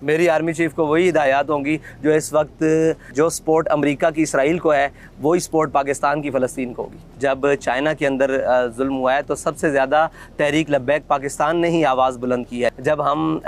मेरी army chief को वही हिदायत होंगी जो इस वक्त जो सपोर्ट अमेरिका की इसराइल को है वही सपोर्ट पाकिस्तान की फ़लस्तीन को होगी। जब चाइना के अंदर जुल्म हुआ है तो सबसे ज़्यादा तहरीक लब्बैक पाकिस्तान ने ही आवाज़ बुलंद की है। जब हम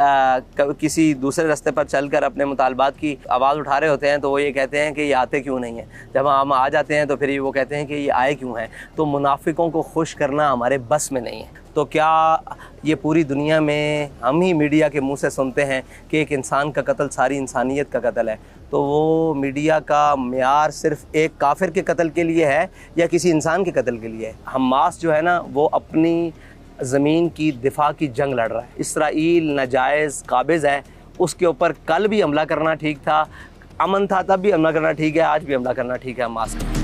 किसी दूसरे रास्ते पर चलकर अपने मुतालबात की आवाज़ उठा रहे होते हैं तो वो ये कहते हैं कि ये आते क्यों नहीं हैं। जब हम आ जाते हैं तो फिर वो कहते हैं कि ये आए क्यों हैं। तो मुनाफिकों को खुश करना हमारे बस में नहीं है। तो क्या ये पूरी दुनिया में हम ही मीडिया के मुंह से सुनते हैं कि एक इंसान का कत्ल सारी इंसानियत का कत्ल है। तो वो मीडिया का म्यार सिर्फ एक काफिर के कत्ल के लिए है या किसी इंसान के कत्ल के लिए है। हमास जो है ना वो अपनी ज़मीन की दिफा की जंग लड़ रहा है। इसराइल नाजायज़ काबिज़ है, उसके ऊपर कल भी हमला करना ठीक था, अमन था तब भी हमला करना ठीक है, आज भी हमला करना ठीक है हमास का।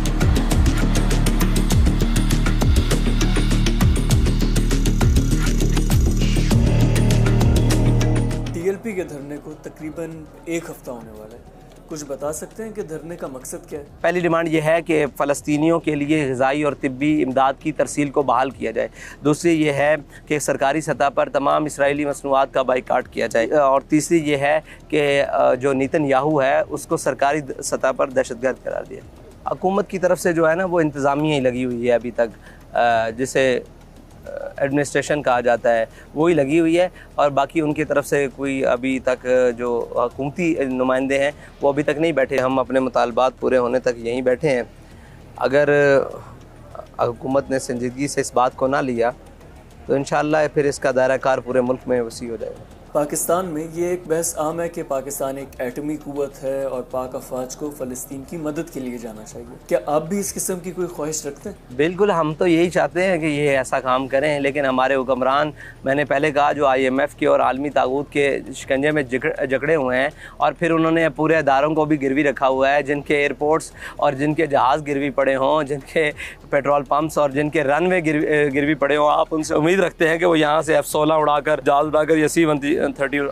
टीएलपी के धरने को तकरीबन एक हफ्ता होने वाला है। कुछ बता सकते हैं कि धरने का मकसद क्या है? पहली डिमांड यह है कि फ़लस्तीनियों के लिए ग़िज़ाई और तिब्बी इमदाद की तरसील को बहाल किया जाए। दूसरी ये है कि सरकारी सतह पर तमाम इसराइली मसनूआत का बाइकाट किया जाए। और तीसरी ये है कि जो नेतन्याहू है उसको सरकारी सतह पर दहशतगर्द करार दिया। हुकूमत की तरफ से जो है ना वो इंतज़ामिया ही लगी हुई है अभी तक, जिसे एडमिनिस्ट्रेशन कहा जाता है वही लगी हुई है। और बाकी उनकी तरफ से कोई अभी तक जो हुकूमती नुमाइंदे हैं वो अभी तक नहीं बैठे। हम अपने मुतालबात पूरे होने तक यहीं बैठे हैं। अगर हुकूमत ने संजीदगी से इस बात को ना लिया तो इंशाअल्लाह फिर इसका दायरा कार पूरे मुल्क में वसी हो जाएगा। पाकिस्तान में ये एक बहस आम है कि पाकिस्तान एक एटमी कुव्वत है और पाक अफवाज को फ़लस्तीन की मदद के लिए जाना चाहिए। क्या आप भी इस किस्म की कोई ख्वाहिश रखते हैं? बिल्कुल, हम तो यही चाहते हैं कि ये ऐसा काम करें, लेकिन हमारे हुक्मरान, मैंने पहले कहा, जो IMF के और आलमी ताकूत के शिकंजे में जकड़े हुए हैं और फिर उन्होंने पूरे इदारों को भी गिरवी रखा हुआ है, जिनके एयरपोर्ट्स और जिनके जहाज़ गिरवी पड़े हों, जिनके पेट्रोल पम्प्स और जिनके रनवे गिरवी पड़े हों। आप उनसे उम्मीद रखते हैं कि वो यहाँ से F-16 उड़ाकर, जहाज़ उड़ाकर या C-130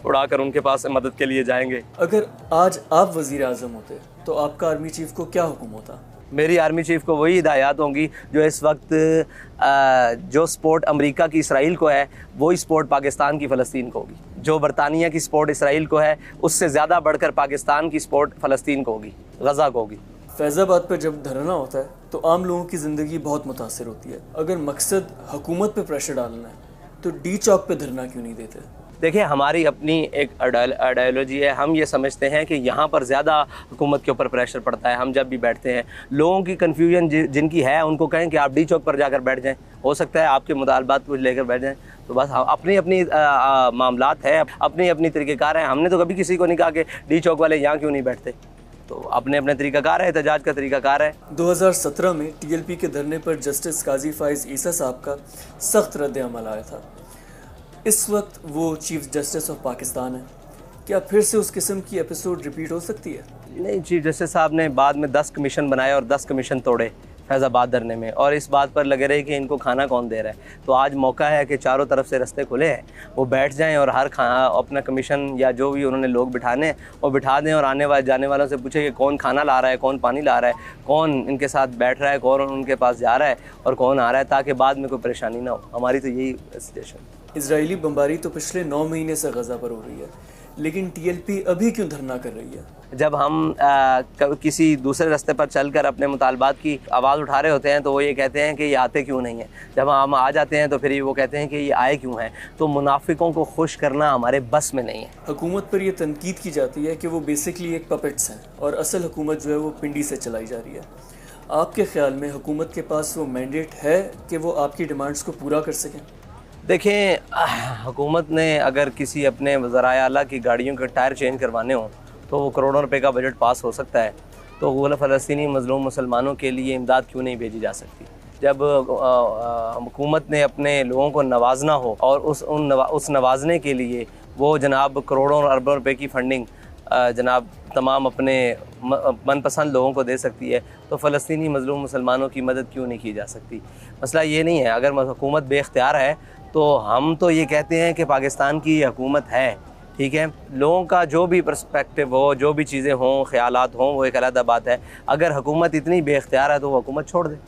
उड़ाकर उनके पास मदद के लिए जाएंगे? अगर आज आप वज़ीर आज़म होते तो आपका आर्मी चीफ को क्या हुक्म होता? मेरी आर्मी चीफ को वही हिदायत होंगी जो इस वक्त जो सपोर्ट अमेरिका की इसराइल को है वही सपोर्ट पाकिस्तान की फ़लस्तीन को होगी। जो बरतानिया की सपोर्ट इसराइल को है उससे ज़्यादा बढ़कर पाकिस्तान की सपोर्ट फ़लस्तीन को होगी, गज़ा को होगी। फैज़ाबाद पर जब धरना होता है तो आम लोगों की ज़िंदगी बहुत मुतासर होती है। अगर मकसद हुकूमत पे प्रेशर डालना है तो डी चौक पे धरना क्यों नहीं देते? देखिए, हमारी अपनी एक आइडियोलॉजी है। हम ये समझते हैं कि यहाँ पर ज़्यादा हुकूमत के ऊपर प्रेशर पड़ता है। हम जब भी बैठते हैं, लोगों की कन्फ्यूजन जिनकी है उनको कहें कि आप डी चौक पर जाकर बैठ जाएं, हो सकता है आपके मुतालबात कुछ लेकर बैठ जाएं। तो बस अपनी अपनी मामलात है, अपनी अपनी तरीक़ेकार है। हमने तो कभी किसी को नहीं कहा कि डी चौक वाले यहाँ क्यों नहीं बैठते। तो अपने अपने तरीक़ाकार है, एहतजाज का तरीक़ाकार है। 2017 में TLP के धरने पर जस्टिस काजी फ़ाइज़ ईसा साहब का सख्त रद्द-ए-अमल आया था। इस वक्त वो चीफ जस्टिस ऑफ पाकिस्तान है। क्या फिर से उस किस्म की एपिसोड रिपीट हो सकती है? नहीं, चीफ जस्टिस साहब ने बाद में 10 कमीशन बनाए और 10 कमीशन तोड़े फैज़ाबाद धरने में, और इस बात पर लगे रहे कि इनको खाना कौन दे रहा है। तो आज मौका है कि चारों तरफ से रास्ते खुले हैं, वो बैठ जाएं और हर अपना कमीशन या जो भी उन्होंने लोग बिठाने वो बिठा दें और आने वाले जाने वालों से पूछे कि कौन खाना ला रहा है, कौन पानी ला रहा है, कौन इनके साथ बैठ रहा है, कौन उनके पास जा रहा है और कौन आ रहा है, ताकि बाद में कोई परेशानी ना हो। हमारी तो यही सजेशन। इजरायली बमबारी तो पिछले 9 महीने से गज़ा पर हो रही है, लेकिन TLP अभी क्यों धरना कर रही है? जब हम किसी दूसरे रास्ते पर चलकर अपने मुतालबात की आवाज़ उठा रहे होते हैं तो वो ये कहते हैं कि ये आते क्यों नहीं हैं। जब हम आ जाते हैं तो फिर वो कहते हैं कि ये आए क्यों हैं। तो मुनाफिकों को खुश करना हमारे बस में नहीं है। हुकूमत पर यह तनकीद की जाती है कि वो बेसिकली एक पपेट्स हैं और असल हुकूमत जो है वो पिंडी से चलाई जा रही है। आपके ख्याल में हुकूमत के पास वो मैंडेट है कि वो आपकी डिमांड्स को पूरा कर सकें? देखें, हुकूमत ने अगर किसी अपने वज़राए आला की गाड़ियों के टायर चेंज करवाने हों तो वो करोड़ों रुपए का बजट पास हो सकता है। तो वो फ़लस्तीनी मज़लूम मुसलमानों के लिए इमदाद क्यों नहीं भेजी जा सकती? जब हुकूमत ने अपने लोगों को नवाजना हो और उस नवाजने के लिए वो जनाब करोड़ों और अरबों रुपए की फ़ंडिंग जनाब तमाम अपने मनपसंद लोगों को दे सकती है, तो फ़लस्तीनी मज़लूम मुसलमानों की मदद क्यों नहीं की जा सकती? मसला ये नहीं है। अगर हुकूमत बेख्तियार है तो हम तो ये कहते हैं कि पाकिस्तान की हुकूमत है, ठीक है। लोगों का जो भी पर्सपेक्टिव हो, जो भी चीज़ें हों, ख्यालात हों, वो एक अलग बात है। अगर हुकूमत इतनी बेख्तियार है तो वो हुकूमत छोड़ दे।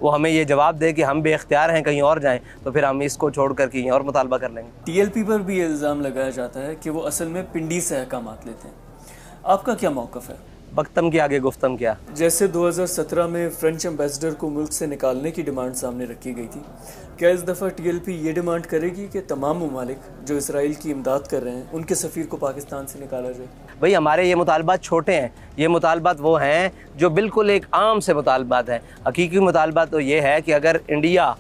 वो हमें ये जवाब दे कि हम बेख्तियार हैं कहीं और जाएं, तो फिर हम इसको छोड़ कर कहीं और मुतालबा कर लेंगे। टीएलपी पर भी ये इल्ज़ाम लगाया जाता है कि वो असल में पिंडी से अहकामात लेते हैं। आपका क्या मौक़िफ़ है? बख्तम के आगे गुफ्तम क्या। जैसे 2017 में फ्रेंच एम्बेसडर को मुल्क से निकालने की डिमांड सामने रखी गई थी, क्या इस दफ़ा टीएलपी ये डिमांड करेगी कि तमाम ममालिक जो इसराइल की इमदाद कर रहे हैं उनके सफ़ीर को पाकिस्तान से निकाला जाए? भाई हमारे ये मुतालबात छोटे हैं, ये मुतालबात वो हैं जो बिल्कुल एक आम से मुतालबात हैं। हकीकी मुतालबात तो ये है कि अगर इंडिया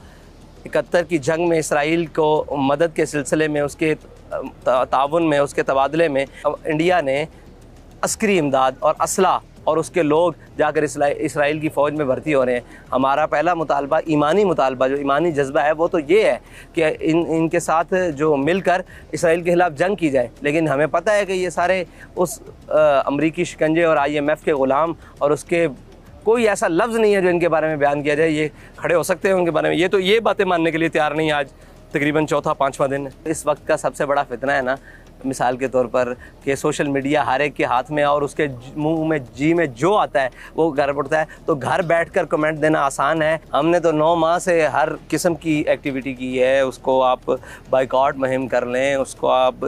71 की जंग में इसराइल को मदद के सिलसिले में, उसके ताउन में, उसके तबादले में इंडिया ने अस्करी इमदाद और असला और उसके लोग जाकर इसराइल की फ़ौज में भर्ती हो रहे हैं, हमारा पहला मुतालबा, ईमानी मुतालबा, जो ईमानी जज्बा है, वो तो ये है कि इनके साथ जो मिलकर इसराइल के ख़िलाफ़ जंग की जाए। लेकिन हमें पता है कि ये सारे उस अमरीकी शिकंजे और IMF के ग़ुलाम, और उसके कोई ऐसा लफ्ज़ नहीं है जो इनके बारे में बयान किया जाए। ये खड़े हो सकते हैं उनके बारे में, ये तो ये बातें मानने के लिए तैयार नहीं है। आज तकरीबन चौथा 5वां दिन है। इस वक्त का सबसे बड़ा फितना है ना, मिसाल के तौर पर, कि सोशल मीडिया हर एक के हाथ में, और उसके मुंह में जी में जो आता है वो घर पड़ता है। तो घर बैठकर कमेंट देना आसान है। हमने तो 9 माह से हर किस्म की एक्टिविटी की है। उसको आप बाइकआउट मुहिम कर लें, उसको आप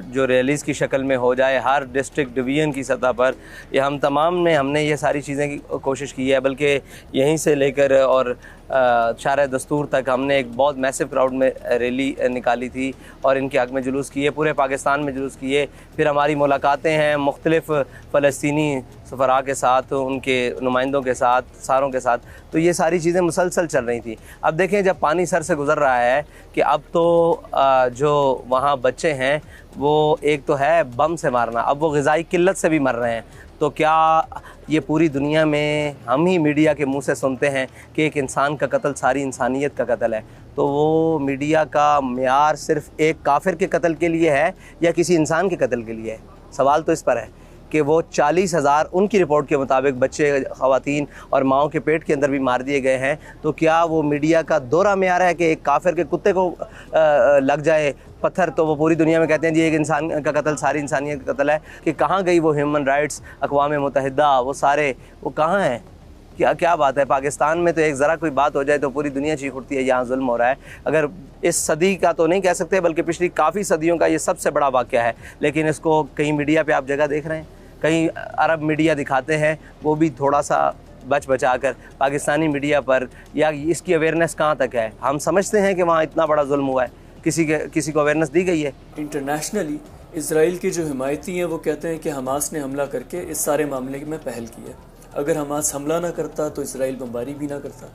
जो रैलीज़ की शक्ल में हो जाए, हर डिस्ट्रिक्ट डिवीज़न की सतह पर, ये हम तमाम ने हमने ये सारी चीज़ें की कोशिश की है। बल्कि यहीं से लेकर और शार दस्तूर तक हमने एक बहुत मैसिव क्राउड में रैली निकाली थी और इनके हक़ में जुलूस किए, पूरे पाकिस्तान में जुलूस किए। फिर हमारी मुलाकातें हैं मुख्तलिफ़ फ़लस्तीनी सफ़रा के साथ, उनके नुमाइंदों के साथ, सारों के साथ। तो ये सारी चीज़ें मुसलसल चल रही थी। अब देखें, जब पानी सर से गुज़र रहा है कि अब तो जो वहाँ बच्चे हैं वो एक तो है बम से मारना, अब वो ग़िज़ाई किल्लत से भी मर रहे हैं। तो क्या ये पूरी दुनिया में हम ही मीडिया के मुंह से सुनते हैं कि एक इंसान का कत्ल सारी इंसानियत का कत्ल है? तो वो मीडिया का मेयार सिर्फ़ एक काफिर के कत्ल के लिए है या किसी इंसान के कत्ल के लिए है? सवाल तो इस पर है कि वो 40,000 उनकी रिपोर्ट के मुताबिक बच्चे, ख़वातीन और माओं के पेट के अंदर भी मार दिए गए हैं। तो क्या वो मीडिया का दोहरा मेयार है कि एक काफिर के कुत्ते को लग जाए पत्थर तो वो पूरी दुनिया में कहते हैं जी एक इंसान का कत्ल सारी इंसानियत का कत्ल है? कि कहाँ गई वो ह्यूमन राइट्स, अक़वाम मुत्तहिदा, वो सारे वो कहाँ हैं? क्या बात है? पाकिस्तान में तो एक ज़रा कोई बात हो जाए तो पूरी दुनिया चीख उठती है, यहाँ जुल्म हो रहा है। अगर इस सदी का तो नहीं कह सकते, बल्कि पिछली काफ़ी सदियों का ये सबसे बड़ा वाक़या है। लेकिन इसको कहीं मीडिया पे आप जगह देख रहे हैं, कहीं अरब मीडिया दिखाते हैं, वो भी थोड़ा सा बचा कर। पाकिस्तानी मीडिया पर या इसकी अवेयरनेस कहाँ तक है? हम समझते हैं कि वहाँ इतना बड़ा जुल्म हुआ है, किसी को अवेयरनेस दी गई है? इंटरनेशनली इसराइल के जो हिमायती हैं वो कहते हैं कि हमास ने हमला करके इस सारे मामले में पहल की है। अगर हमास हमला ना करता तो इसराइल बमबारी भी ना करता।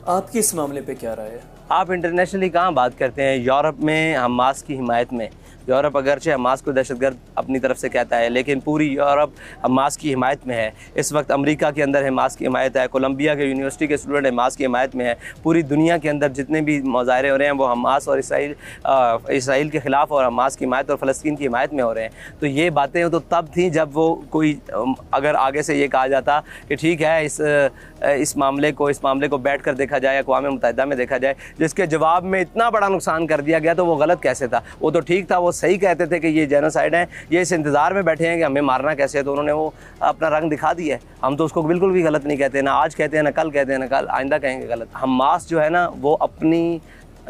आपकी इस मामले पे क्या राय है? आप इंटरनेशनली कहाँ बात करते हैं? यूरोप में हमास की हिमायत में, यूरोप अगरचे हमास को दहशतगर्द अपनी तरफ से कहता है, लेकिन पूरी यूरोप हमास की हिमायत में है। इस वक्त अमेरिका के अंदर हमास की हिमायत है, कोलंबिया के यूनिवर्सिटी के स्टूडेंट हमास की हिमायत में है। पूरी दुनिया के अंदर जितने भी मुजाहरे हो रहे हैं वो हमास और इसराइल के ख़िलाफ़ और हमास की हिमायत और फ़लस्तीन की हिमायत में हो रहे हैं। तो ये बातें तो तब थी जब वो कोई अगर आगे से ये कहा जाता कि ठीक है इस मामले को बैठ कर देखा जाए, अक़वाम मुत्तहिदा में देखा जाए, जिसके जवाब में इतना बड़ा नुकसान कर दिया गया, तो वो गलत कैसे था? वो तो ठीक था, वो सही कहते थे कि ये जेनोसाइड है, ये इस इंतज़ार में बैठे हैं कि हमें मारना कैसे है, तो उन्होंने वो अपना रंग दिखा दिया है। हम तो उसको बिल्कुल भी गलत नहीं कहते, ना आज कहते हैं, ना कल कहते हैं, ना कल आइंदा कहेंगे गलत। हमास जो है ना वो अपनी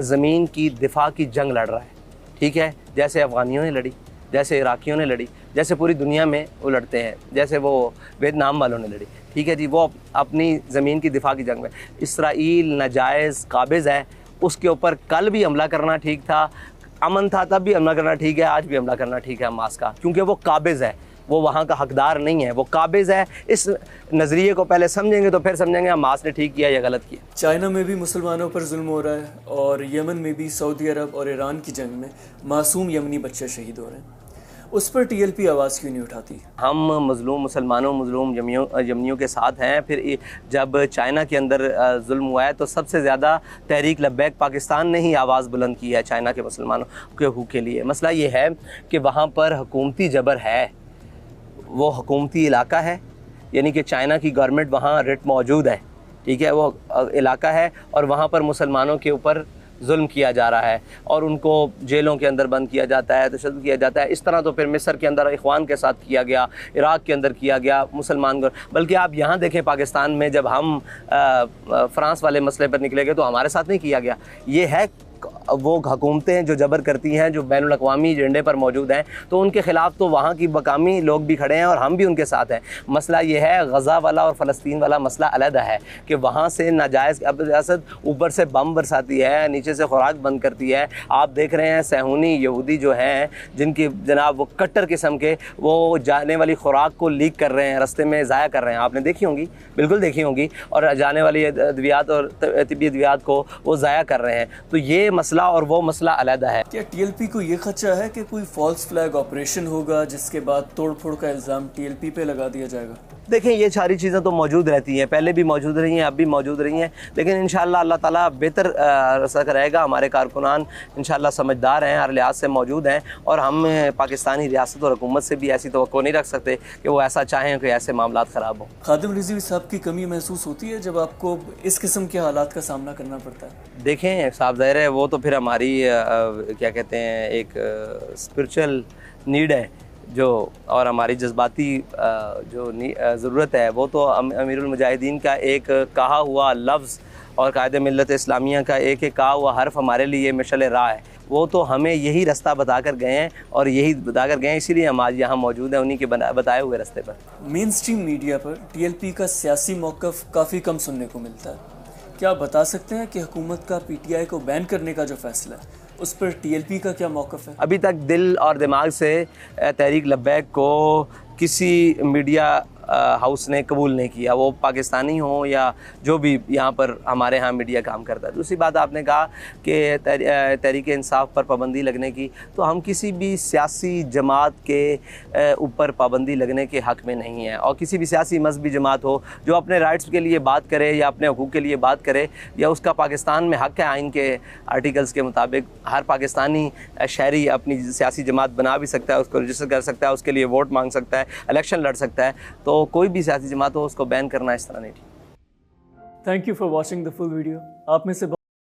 ज़मीन की दिफा की जंग लड़ रहा है, ठीक है, जैसे अफ़गानियों ने लड़ी, जैसे इराकियों ने लड़ी, जैसे पूरी दुनिया में वो लड़ते हैं, जैसे वो वियतनाम वालों ने लड़ी, ठीक है जी। वो अपनी ज़मीन की दिफा की जंग में, इसराइल नाजायज़ काबिज़ है, उसके ऊपर कल भी हमला करना ठीक था, अमन था तब भी हमला करना ठीक है, आज भी हमला करना ठीक है हमास का, क्योंकि वो काबिज़ है, वो वहाँ का हकदार नहीं है, वो काबिज़ है। इस नज़रिए को पहले समझेंगे तो फिर समझेंगे हमास ने ठीक किया या गलत किया। चाइना में भी मुसलमानों पर जुल्म हो रहा है और यमन में भी सऊदी अरब और ईरान की जंग में मासूम यमनी बच्चे शहीद हो रहे हैं, उस पर टीएलपी आवाज़ क्यों नहीं उठाती? हम मज़लूम मुसलमानों, मज़लूम यमनियों के साथ हैं। फिर जब चाइना के अंदर जुल्म हुआ है तो सबसे ज़्यादा तहरीक लब्बैक पाकिस्तान ने ही आवाज़ बुलंद की है चाइना के मुसलमानों के हुकूक़ के लिए। मसला ये है कि वहाँ पर हुकूमती जबर है, वो हुकूमती इलाका है, यानी कि चाइना की गवर्नमेंट वहाँ रिट मौजूद है, ठीक है, वो इलाका है और वहाँ पर मुसलमानों के ऊपर जुल्म किया जा रहा है और उनको जेलों के अंदर बंद किया जाता है, तशद्दुद किया जाता है। इस तरह तो फिर मिस्र के अंदर इख्वान के साथ किया गया, इराक़ के अंदर किया गया मुसलमान को। बल्कि आप यहाँ देखें पाकिस्तान में जब हम फ्रांस वाले मसले पर निकले गए तो हमारे साथ नहीं किया गया। ये है वो हुकूमतें जो जबर करती हैं, जो बैनुल अक़वामी एजेंडे पर मौजूद हैं, तो उनके ख़िलाफ़ तो वहाँ की मकामी लोग भी खड़े हैं और हम भी उनके साथ हैं। मसला ये है गज़ा वाला और फ़लस्तीन वाला मसला अलहदा है कि वहाँ से नाजायज़ अब रियासत ऊपर से बम बरसाती है, नीचे से खुराक बंद करती है। आप देख रहे हैं सहूनी यहूदी जो हैं, जिनकी जनाब वो कट्टर किस्म के, वो जाने वाली खुराक को लीक कर रहे हैं, रास्ते में ज़ाया कर रहे हैं। आपने देखी होंगी, बिल्कुल देखी होंगी, और जाने वाली अद्वियात और तिब्बी अद्वियात को वो ज़ाया कर रहे हैं। तो ये मसला और वो मसला अलहदा है। क्या टीएलपी को ये खदशा है कि कोई फॉल्स फ्लैग ऑपरेशन होगा जिसके बाद तोड़फोड़ का इल्ज़ाम टीएलपी पे लगा दिया जाएगा? देखें, ये सारी चीज़ें तो मौजूद रहती हैं, पहले भी मौजूद रही हैं, अब भी मौजूद रही हैं, लेकिन इंशाअल्लाह अल्लाह ताला बेहतर रसा रहेगा। हमारे कारकुनान इंशाअल्लाह समझदार हैं, हर लिहाज से मौजूद हैं, और हम पाकिस्तानी रियासत और हुकूमत से भी ऐसी तवक्को नहीं रख सकते कि वो ऐसा चाहें कि ऐसे मामला ख़राब हों। खादिम रिजवी साहब की कमी महसूस होती है जब आपको इस किस्म के हालात का सामना करना पड़ता है? देखें साहब, ज़ाहिर है वो तो फिर हमारी क्या कहते हैं, एक स्पिरिचुअल नीड है जो, और हमारी जज्बाती जो ज़रूरत है वो तो अमीरुल मुजाहिदीन का एक कहा हुआ लफ्ज़ और कायदे मिल्लत इस्लामिया का एक कहा हुआ हर्फ हमारे लिए मशल राह है। वो तो हमें यही रास्ता बता कर गए हैं और यही बता कर गए हैं, इसीलिए हम आज यहाँ मौजूद हैं, उन्हीं के बताए हुए रास्ते पर। मेन स्ट्रीम मीडिया पर टीएलपी का सियासी मौक़िफ़ काफ़ी कम सुनने को मिलता है। क्या आप बता सकते हैं कि हुकूमत का पीटीआई को बैन करने का जो फैसला है उस पर टीएलपी का क्या मौक़िफ़ है? अभी तक दिल और दिमाग से तहरीक लब्बैक को किसी मीडिया हाउस ने कबूल नहीं किया, वो पाकिस्तानी हो या जो भी यहाँ पर हमारे यहाँ मीडिया काम करता है। दूसरी बात, आपने कहा कि तहरीक इंसाफ पर पाबंदी लगने की, तो हम किसी भी सियासी जमात के ऊपर पाबंदी लगने के हक़ में नहीं है। और किसी भी सियासी मजहबी जमात हो जो अपने राइट्स के लिए बात करे या अपने हकूक़ के लिए बात करे, या उसका पाकिस्तान में हक़ है आइन के आर्टिकल्स के मुताबिक, हर पाकिस्तानी शहरी अपनी सियासी जमात बना भी सकता है, उसको रजिस्टर कर सकता है, उसके लिए वोट मांग सकता है, इलेक्शन लड़ सकता है। तो कोई भी सियासी जमात हो उसको बैन करना इस तरह नहीं ठीक। Thank you for watching the full video. आप में से